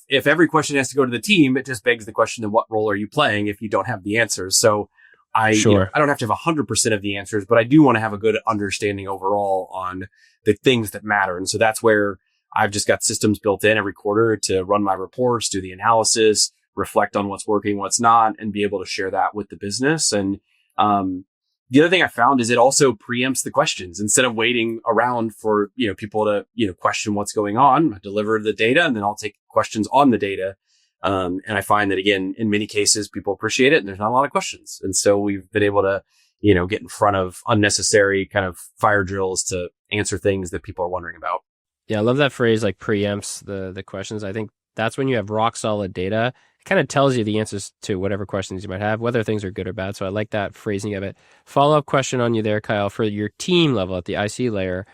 every question has to go to the team, it just begs the question, then what role are you playing if you don't have the answers? So I don't have to have 100% of the answers, but I do want to have a good understanding overall on the things that matter. And so that's where I've just got systems built in every quarter to run my reports, do the analysis, reflect on what's working, what's not, and be able to share that with the business. And the other thing I found is it also preempts the questions instead of waiting around for people to question what's going on. I deliver the data, and then I'll take questions on the data. And I find that again, in many cases, people appreciate it, and there's not a lot of questions. And so we've been able to get in front of unnecessary kind of fire drills to answer things that people are wondering about. Yeah, I love that phrase, like preempts the questions. I think that's when you have rock solid data. It kind of tells you the answers to whatever questions you might have, whether things are good or bad. So I like that phrasing of it. Follow-up question on you there, Kyle, for your team level at the IC layer.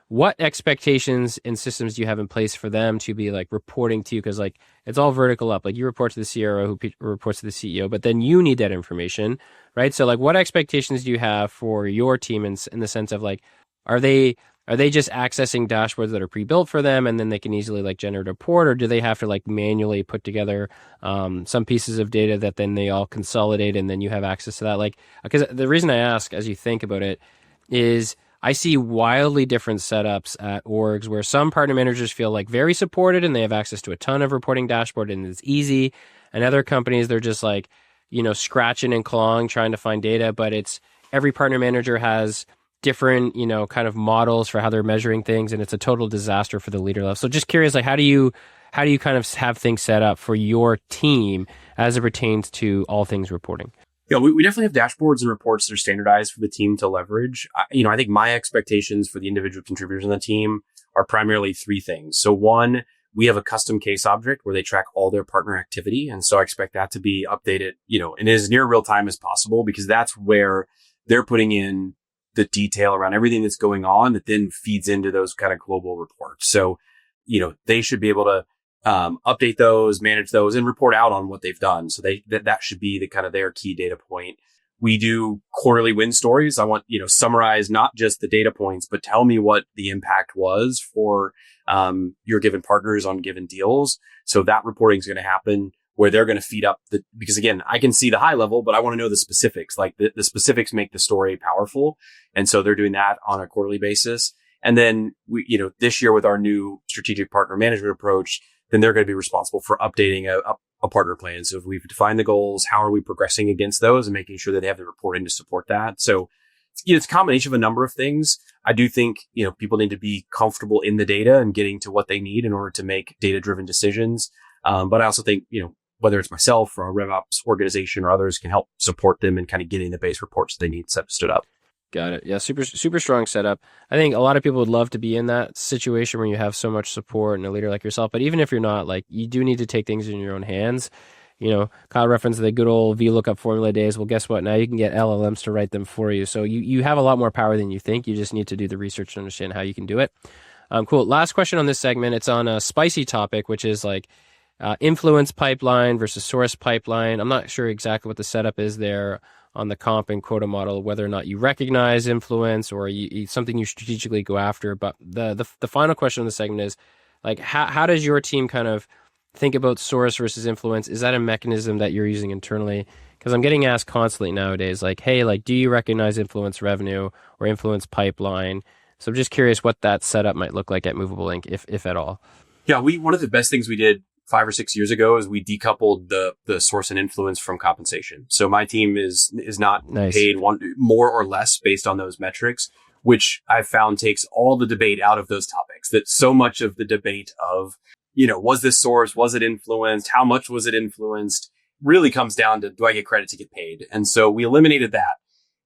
What expectations and systems do you have in place for them to be like reporting to you? Because like it's all vertical up. Like you report to the CRO who reports to the CEO, but then you need that information, right? So like what expectations do you have for your team in the sense of like, are they just accessing dashboards that are pre-built for them and then they can easily like generate a report, or do they have to like manually put together some pieces of data that then they all consolidate and then you have access to that? Like, because the reason I ask as you think about it is I see wildly different setups at orgs where some partner managers feel like very supported and they have access to a ton of reporting dashboard and it's easy. And other companies, they're just like, scratching and clawing, trying to find data, but it's every partner manager has different, kind of models for how they're measuring things, and it's a total disaster for the leader level. So just curious, like how do you kind of have things set up for your team as it pertains to all things reporting? Yeah, we definitely have dashboards and reports that are standardized for the team to leverage. I think my expectations for the individual contributors on the team are primarily three things. So one, we have a custom case object where they track all their partner activity. And so I expect that to be updated, in as near real time as possible, because that's where they're putting in the detail around everything that's going on that then feeds into those kind of global reports. So, they should be able to update those, manage those, and report out on what they've done. So that should be the kind of their key data point. We do quarterly win stories. I want, summarize not just the data points, but tell me what the impact was for your given partners on given deals. So that reporting is going to happen where they're going to feed up because again, I can see the high level, but I want to know the specifics. Like the specifics make the story powerful. And so they're doing that on a quarterly basis. And then we, this year with our new strategic partner management approach, then they're going to be responsible for updating a partner plan. So if we've defined the goals, how are we progressing against those and making sure that they have the reporting to support that? So it's a combination of a number of things. I do think, people need to be comfortable in the data and getting to what they need in order to make data-driven decisions. But I also think, whether it's myself or a RevOps organization or others can help support them in kind of getting the base reports they need stood up. Got it. Yeah, super, super strong setup. I think a lot of people would love to be in that situation where you have so much support and a leader like yourself. But even if you're not, like, you do need to take things in your own hands. Kyle referenced the good old VLOOKUP formula days. Well, guess what? Now you can get LLMs to write them for you. So you have a lot more power than you think. You just need to do the research to understand how you can do it. Cool. Last question on this segment. It's on a spicy topic, which is like influence pipeline versus source pipeline. I'm not sure exactly what the setup is there on the comp and quota model, whether or not you recognize influence or something you strategically go after. But the final question on the segment is like, how does your team kind of think about source versus influence? Is that a mechanism that you're using internally? Because I'm getting asked constantly nowadays, like, hey, like, do you recognize influence revenue or influence pipeline? So I'm just curious what that setup might look like at Movable Ink, if at all. Yeah, one of the best things we did 5 or 6 years ago is we decoupled the source and influence from compensation. So my team is not paid more or less based on those metrics, which I've found takes all the debate out of those topics. That so much of the debate of, was this source, was it influenced, how much was it influenced, really comes down to, do I get credit to get paid? And so we eliminated that.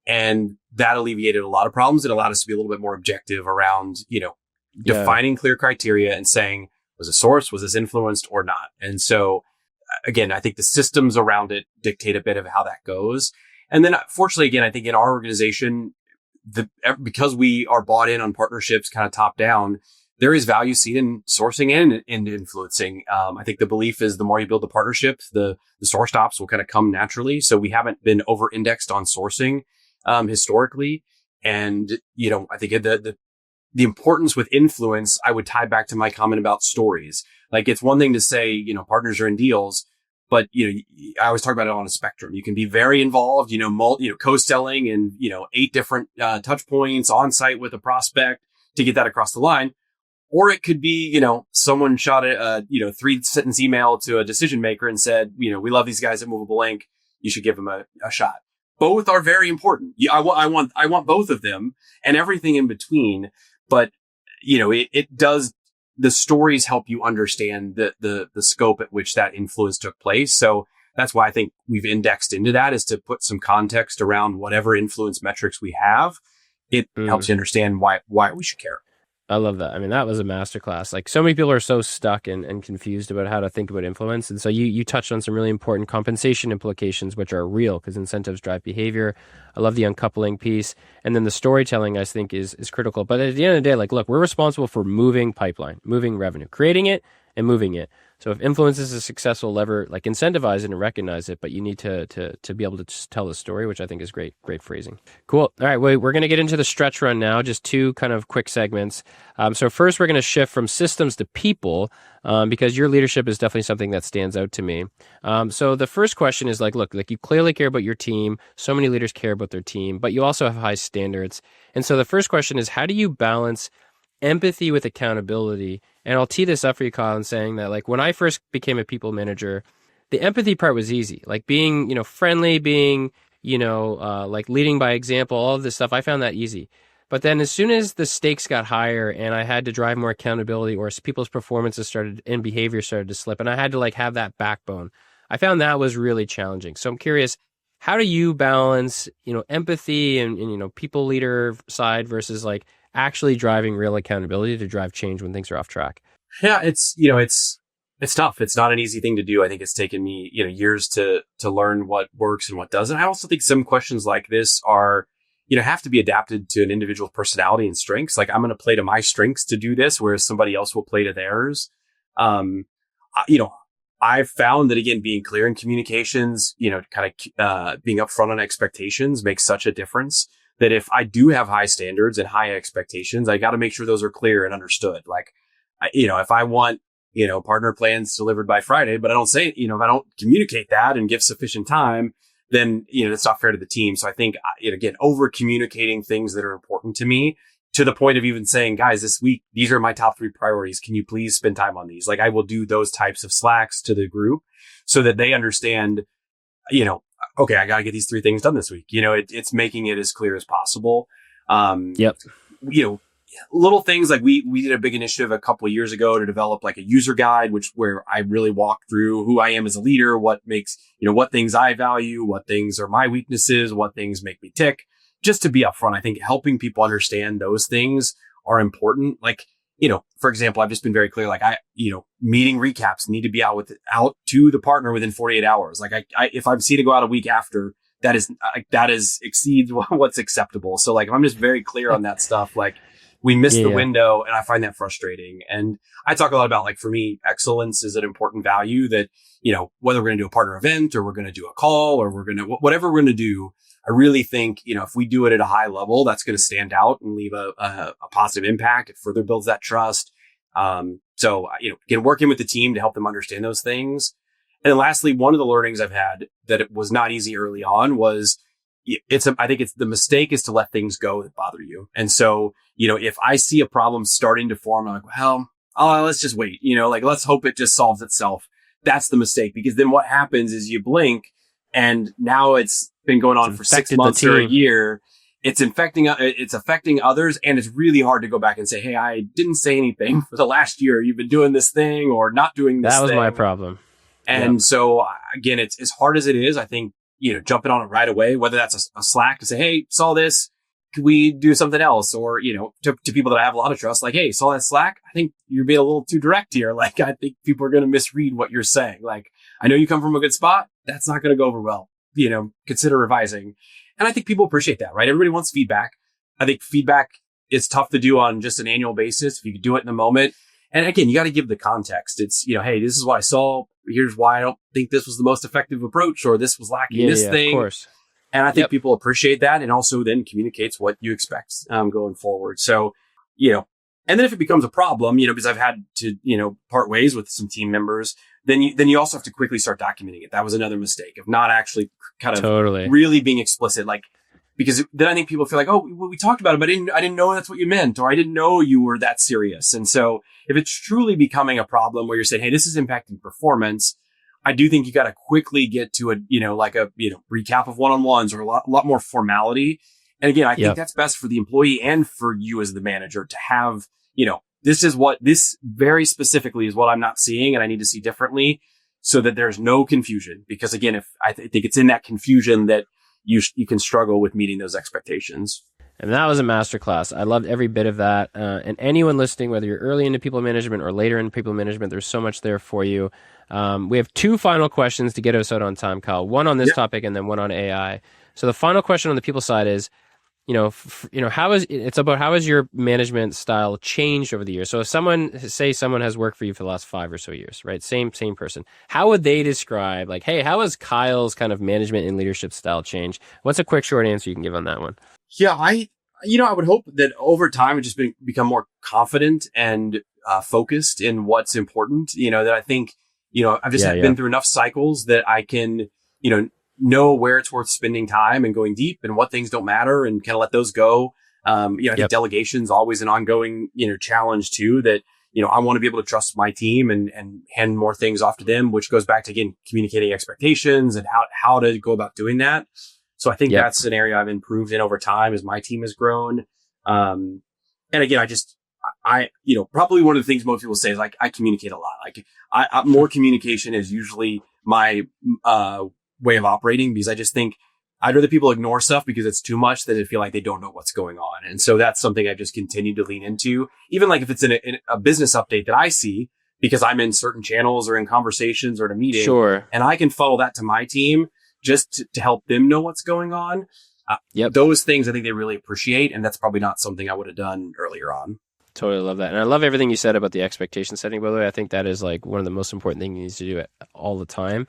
And that alleviated a lot of problems. It allowed us to be a little bit more objective around, defining clear criteria and saying, was it source? Was this influenced or not? And so, again, I think the systems around it dictate a bit of how that goes. And then, fortunately, again, I think in our organization, because we are bought in on partnerships kind of top down, there is value seen in sourcing and in influencing. I think the belief is the more you build the partnership, the source stops will kind of come naturally. So we haven't been over indexed on sourcing historically. And, I think the importance with influence, I would tie back to my comment about stories. Like, it's one thing to say, partners are in deals, but, I always talk about it on a spectrum. You can be very involved, co-selling and, 8 different touch points on site with a prospect to get that across the line. Or it could be, someone shot a 3-sentence email to a decision maker and said, we love these guys at Movable Ink. You should give them a shot. Both are very important. I want both of them and everything in between. But, it does, the stories help you understand the scope at which that influence took place. So that's why I think we've indexed into that, is to put some context around whatever influence metrics we have. It helps you understand why we should care. I love that. I mean, that was a masterclass. Like, so many people are so stuck and confused about how to think about influence. And so you touched on some really important compensation implications, which are real because incentives drive behavior. I love the uncoupling piece. And then the storytelling, I think, is critical. But at the end of the day, like, look, we're responsible for moving pipeline, moving revenue, creating it and moving it. So if influence is a successful lever, like, incentivize it and recognize it, but you need to be able to just tell the story, which I think is great phrasing. Cool. All right, we're going to get into the stretch run now, just 2 kind of quick segments. So first, we're going to shift from systems to people, because your leadership is definitely something that stands out to me. So the first question is like, look, like, you clearly care about your team. So many leaders care about their team, but you also have high standards. And so the first question is, how do you balance empathy with accountability? And I'll tee this up for you, Kyle, in saying that, like, when I first became a people manager, the empathy part was easy. Like, being, friendly, being, like, leading by example, all of this stuff, I found that easy. But then as soon as the stakes got higher and I had to drive more accountability, or people's performances started and behavior started to slip, and I had to, like, have that backbone, I found that was really challenging. So I'm curious, how do you balance, empathy and people leader side versus, like, actually driving real accountability to drive change when things are off track? Yeah, it's tough. It's not an easy thing to do. I think it's taken me, years to learn what works and what doesn't. I also think some questions like this are, have to be adapted to an individual's personality and strengths. Like, I'm going to play to my strengths to do this, whereas somebody else will play to theirs. I've found that, again, being clear in communications, kind of being upfront on expectations makes such a difference. That if I do have high standards and high expectations, I got to make sure those are clear and understood. Like, if I want, partner plans delivered by Friday, but I don't say, if I don't communicate that and give sufficient time, then, it's not fair to the team. So I think, again, over communicating things that are important to me, to the point of even saying, guys, this week, these are my top 3 priorities. Can you please spend time on these? Like, I will do those types of slacks to the group so that they understand, okay, I got to get these 3 things done this week. It's making it as clear as possible. Yep. Little things like we did a big initiative a couple of years ago to develop like a user guide, where I really walk through who I am as a leader, what makes, what things I value, what things are my weaknesses, what things make me tick, just to be upfront. I think helping people understand those things are important. Like, for example, I've just been very clear, like meeting recaps need to be out to the partner within 48 hours. Like if I'm seen to go out a week after, that is exceeds what's acceptable. So like, if I'm just very clear on that stuff, like we missed the Yeah. window, and I find that frustrating. And I talk a lot about, like, for me, excellence is an important value that, whether we're going to do a partner event or we're going to do a call or whatever we're going to do, I really think, if we do it at a high level, that's going to stand out and leave a positive impact. It further builds that trust. So, again, working with the team to help them understand those things. And then lastly, one of the learnings I've had that it was not easy early on was I think the mistake is to let things go that bother you. And so, if I see a problem starting to form, I'm like, well, let's just wait, like, let's hope it just solves itself. That's the mistake, because then what happens is you blink and now it's been going on for 6 months or a year. It's affecting others. And it's really hard to go back and say, hey, I didn't say anything for the last year. You've been doing this thing or not doing this thing. That was my problem. And so again, it's as hard as it is. I think, jumping on it right away, whether that's a Slack to say, hey, saw this, could we do something else? Or, to people that I have a lot of trust, like, hey, saw that Slack. I think you're being a little too direct here. Like, I think people are going to misread what you're saying. Like, I know you come from a good spot. That's not going to go over well. Consider revising. And I think people appreciate that, right? Everybody wants feedback. I think feedback is tough to do on just an annual basis. If you could do it in the moment. And again, you got to give the context. It's, hey, this is what I saw. Here's why I don't think this was the most effective approach, or this was lacking this thing. Of course. And I think people appreciate that, and also then communicates what you expect going forward. So, and then if it becomes a problem, because I've had to, part ways with some team members, then you also have to quickly start documenting it. That was another mistake of not actually kind of really being explicit, like, because then I think people feel like, oh, well, we talked about it, but I didn't know that's what you meant, or I didn't know you were that serious. And so if it's truly becoming a problem where you're saying, hey, this is impacting performance, I do think you got to quickly get to a, recap of one-on-ones, or a lot more formality. And again, I think that's best for the employee and for you as the manager to have, this very specifically is what I'm not seeing and I need to see differently, so that there's no confusion. Because again, if I think it's in that confusion that you can struggle with meeting those expectations. And that was a masterclass. I loved every bit of that. And anyone listening, whether you're early into people management or later in people management, there's so much there for you. We have two final questions to get us out on time, Kyle. One on this topic and then one on AI. So the final question on the people side is, how has your management style changed over the years? So if someone has worked for you for the last 5 or so years, right? Same person. How would they describe, like, hey, how has Kyle's kind of management and leadership style changed? What's a quick, short answer you can give on that one? Yeah, I would hope that over time it's just become more confident and focused in what's important. That I think, I've just been through enough cycles that I can, know where it's worth spending time and going deep, and what things don't matter, and kind of let those go. I think delegation is always an ongoing, challenge too, that, I want to be able to trust my team and hand more things off to them, which goes back to, again, communicating expectations and how to go about doing that. So I think that's an area I've improved in over time as my team has grown. And again, I probably one of the things most people say is, like, I communicate a lot. Like, more communication is usually my, way of operating, because I just think I'd rather people ignore stuff because it's too much than to feel like they don't know what's going on. And so that's something I've just continued to lean into, even like if it's in a business update that I see because I'm in certain channels or in conversations or in a meeting. Sure. And I can funnel that to my team just to help them know what's going on. Those things I think they really appreciate. And that's probably not something I would have done earlier on. Totally love that. And I love everything you said about the expectation setting, by the way. I think that is like one of the most important things you need to do it all the time.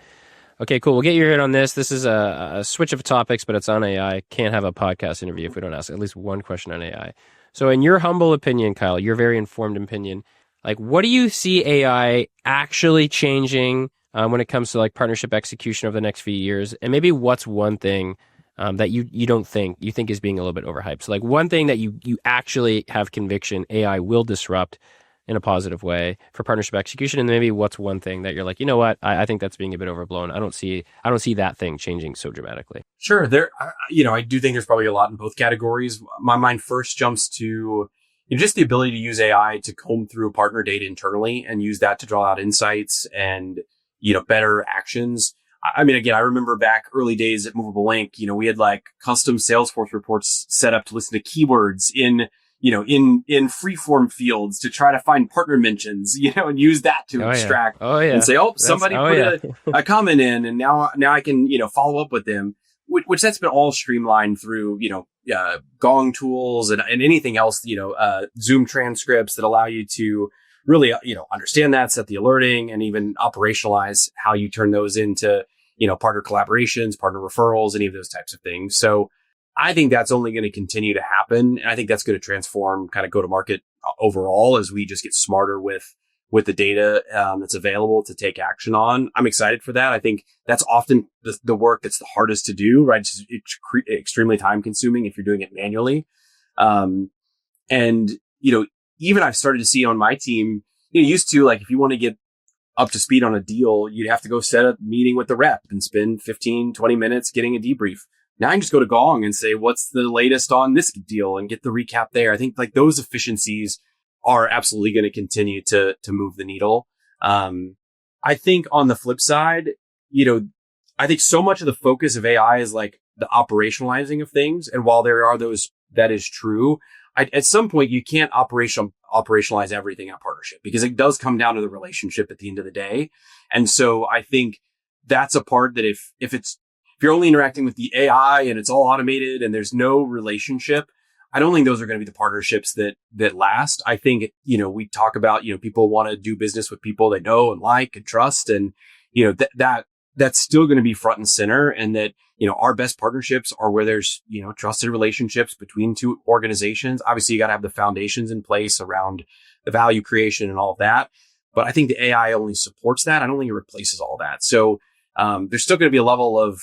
Okay, cool. We'll get your hit on this. This is a switch of topics, but it's on AI. Can't have a podcast interview if we don't ask at least one question on AI. So in your humble opinion, Kyle, your very informed opinion, like, what do you see AI actually changing when it comes to like partnership execution over the next few years? And maybe what's one thing that you don't think, you think is being a little bit overhyped? So like one thing that you actually have conviction AI will disrupt in a positive way for partnership execution, and maybe what's one thing that you're like, you know what, I think that's being a bit overblown. I don't see that thing changing so dramatically. Sure, I do think there's probably a lot in both categories. My mind first jumps to just the ability to use AI to comb through partner data internally and use that to draw out insights and better actions. I mean, again, I remember back early days at Movable Ink, we had like custom Salesforce reports set up to listen to keywords in in free form fields to try to find partner mentions, and use that to extract and say, somebody put a comment in, and now I can, follow up with them, which that's been all streamlined through, Gong tools and anything else, Zoom transcripts that allow you to really, understand that, set the alerting, and even operationalize how you turn those into, partner collaborations, partner referrals, any of those types of things. So I think that's only going to continue to happen. And I think that's going to transform kind of go to market overall as we just get smarter with the data that's available to take action on. I'm excited for that. I think that's often the work that's the hardest to do, right? It's extremely time consuming if you're doing it manually. And, even I've started to see on my team, used to, like, if you want to get up to speed on a deal, you'd have to go set a meeting with the rep and spend 15, 20 minutes getting a debrief. Now I can just go to Gong and say, what's the latest on this deal, and get the recap there. I think like those efficiencies are absolutely going to continue to move the needle. I think on the flip side, I think so much of the focus of AI is like the operationalizing of things. And while there are those, that is true. At some point, you can't operationalize everything at partnership, because it does come down to the relationship at the end of the day. And so I think that's a part that if you're only interacting with the AI and it's all automated and there's no relationship, I don't think those are going to be the partnerships that last. I think, we talk about, people want to do business with people they know and like and trust. And, that's still going to be front and center. And that, our best partnerships are where there's, trusted relationships between two organizations. Obviously, you got to have the foundations in place around the value creation and all of that. But I think the AI only supports that. I don't think it replaces all that. So there's still going to be a level of,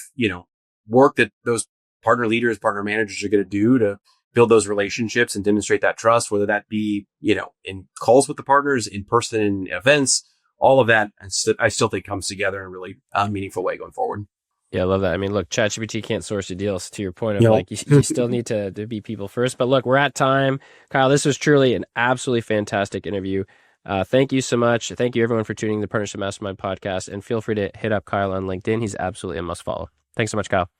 work that those partner leaders, partner managers are going to do to build those relationships and demonstrate that trust, whether that be, in calls with the partners, in person, in events, all of that. I still think comes together in a really meaningful way going forward. Yeah, I love that. I mean, look, ChatGPT can't source your deals, to your point of like, you still need to be people first. But look, we're at time. Kyle, this was truly an absolutely fantastic interview. Thank you so much. Thank you, everyone, for tuning in the Partnership Mastermind podcast. And feel free to hit up Kyle on LinkedIn. He's absolutely a must follow. Thanks so much, Kyle.